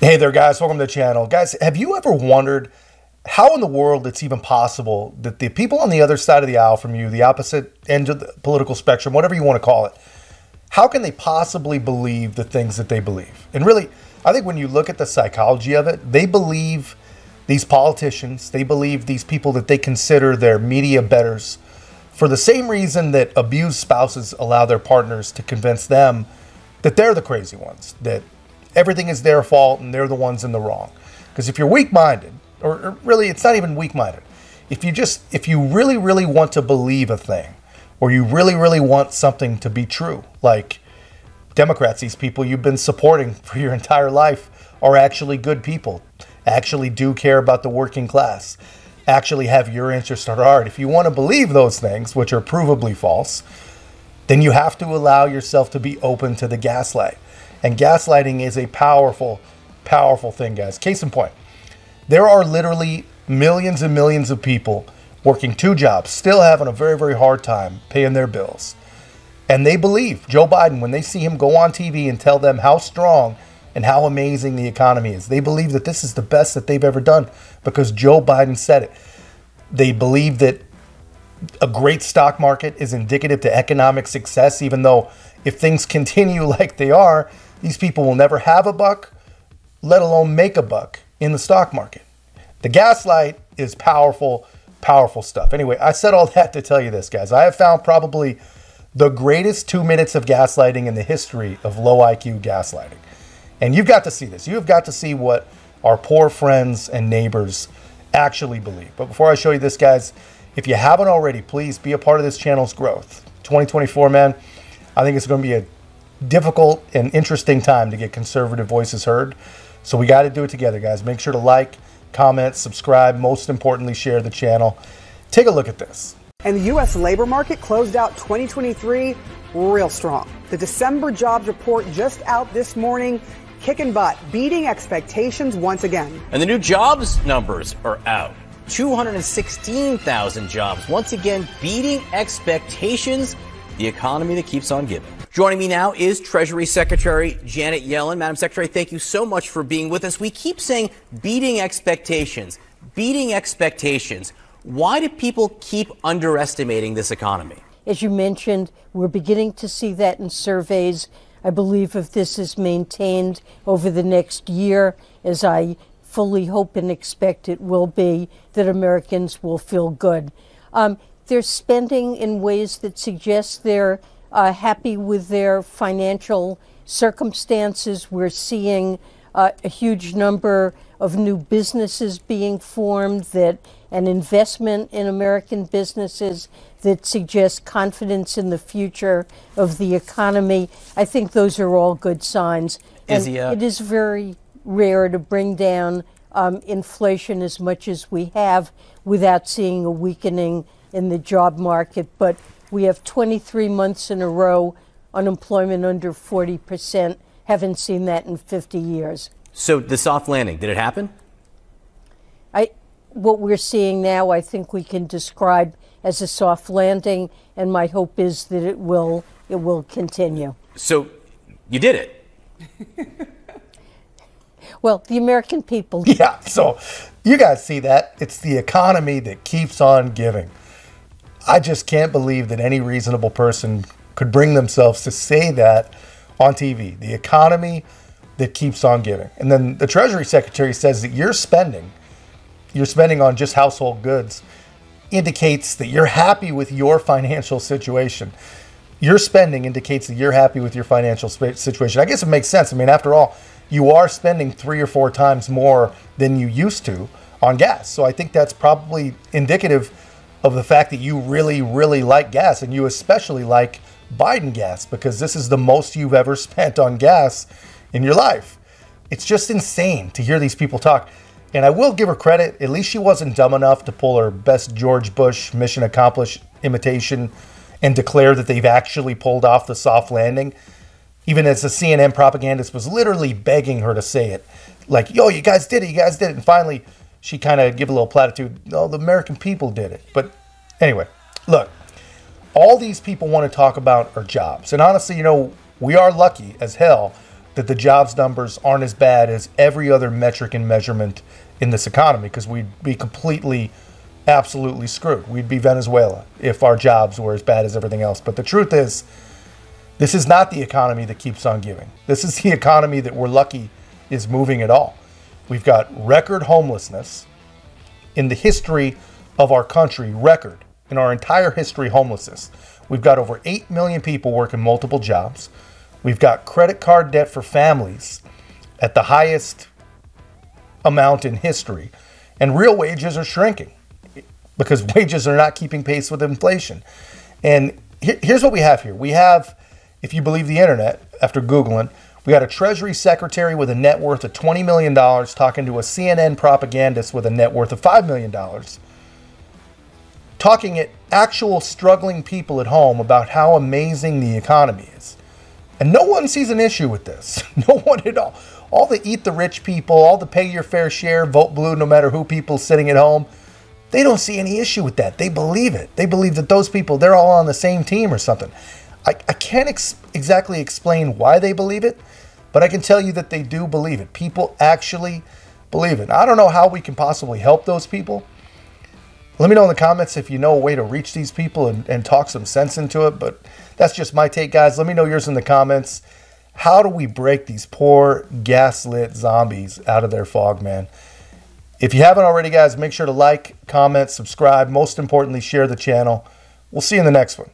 Hey there, guys. Welcome to the channel. Guys, have you ever wondered how in the world it's even possible that the people on the other side of the aisle from you, the opposite end of the political spectrum, whatever you want to call it, how can they possibly believe the things that they believe? And really, I think when you look at the psychology of it, they believe these politicians, they believe these people that they consider their media betters for the same reason that abused spouses allow their partners to convince them that they're the crazy ones, that everything is their fault and they're the ones in the wrong. Because if you're weak-minded, or really it's not even weak-minded, if you really, really want to believe a thing, or you really, really want something to be true, like Democrats, these people you've been supporting for your entire life, are actually good people, actually do care about the working class, actually have your interest at heart. If you want to believe those things, which are provably false, then you have to allow yourself to be open to the gaslight. And gaslighting is a powerful, powerful thing, guys. Case in point, there are literally millions and millions of people working two jobs, still having a very, very hard time paying their bills. And they believe Joe Biden, when they see him go on TV and tell them how strong and how amazing the economy is, they believe that this is the best that they've ever done because Joe Biden said it. They believe that a great stock market is indicative to economic success, even though if things continue like they are, these people will never have a buck, let alone make a buck in the stock market. The gaslight is powerful, powerful stuff. Anyway, I said all that to tell you this, guys. I have found probably the greatest 2 minutes of gaslighting in the history of low IQ gaslighting. And you've got to see this. You've got to see what our poor friends and neighbors actually believe. But before I show you this, guys, if you haven't already, please be a part of this channel's growth. 2024, man, I think it's going to be a difficult and interesting time to get conservative voices heard. So we got to do it together, guys. Make sure to like, comment, subscribe. Most importantly, share the channel. Take a look at this. And the U.S. labor market closed out 2023 real strong. The December jobs report just out this morning, kicking butt, beating expectations once again. And the new jobs numbers are out. 216,000 jobs, once again beating expectations. The economy that keeps on giving. Joining me now is Treasury Secretary Janet Yellen. Madam Secretary, thank you so much for being with us. We keep saying beating expectations, beating expectations. Why do people keep underestimating this economy? As you mentioned, we're beginning to see that in surveys. I believe if this is maintained over the next year, as I fully hope and expect it will be, that Americans will feel good. They're spending in ways that suggest they're happy with their financial circumstances. We're seeing a huge number of new businesses being formed, that an investment in American businesses that suggests confidence in the future of the economy. I think those are all good signs. And it is very rare to bring down inflation as much as we have without seeing a weakening in the job market. But we have 23 months in a row unemployment under 40%. Haven't seen that in 50 years. So the soft landing, did it happen? What we're seeing now, I think we can describe as a soft landing, and my hope is that it will continue. So you did it. Well, the American people did. Yeah, so you guys see that. It's the economy that keeps on giving. I just can't believe that any reasonable person could bring themselves to say that on TV. The economy that keeps on giving. And then the Treasury Secretary says that you're spending on just household goods indicates that you're happy with your financial situation. Your spending indicates that you're happy with your financial situation. I guess it makes sense. I mean, after all, you are spending 3 or 4 times more than you used to on gas. So I think that's probably indicative of the fact that you really, really like gas, and you especially like Biden gas, because this is the most you've ever spent on gas in your life. It's just insane to hear these people talk. And I will give her credit. At least she wasn't dumb enough to pull her best George Bush mission accomplished imitation and declare that they've actually pulled off the soft landing. Even as the CNN propagandist was literally begging her to say it. Like, yo, you guys did it, you guys did it. And finally, she kind of gave a little platitude. No, the American people did it. But anyway, look, all these people want to talk about are jobs. And honestly, you know, we are lucky as hell that the jobs numbers aren't as bad as every other metric and measurement in this economy, because we'd be completely, absolutely screwed. We'd be Venezuela if our jobs were as bad as everything else. But the truth is, this is not the economy that keeps on giving. This is the economy that we're lucky is moving at all. We've got record homelessness in the history of our country, record in our entire history homelessness. We've got over 8 million people working multiple jobs. We've got credit card debt for families at the highest amount in history. And real wages are shrinking because wages are not keeping pace with inflation. And here's what we have here. We have, if you believe the internet, after Googling, we got a Treasury Secretary with a net worth of $20 million talking to a CNN propagandist with a net worth of $5 million, talking at actual struggling people at home about how amazing the economy is. And no one sees an issue with this. No one at all. All the eat the rich people, all the pay your fair share, vote blue no matter who people sitting at home, they don't see any issue with that. They believe it. They believe that those people, they're all on the same team or something. I can't exactly explain why they believe it, but I can tell you that they do believe it. People actually believe it. I don't know how we can possibly help those people. Let me know in the comments if you know a way to reach these people and talk some sense into it, but that's just my take, guys. Let me know yours in the comments. How do we break these poor gaslit zombies out of their fog, man? If you haven't already, guys, make sure to like, comment, subscribe. Most importantly, share the channel. We'll see you in the next one.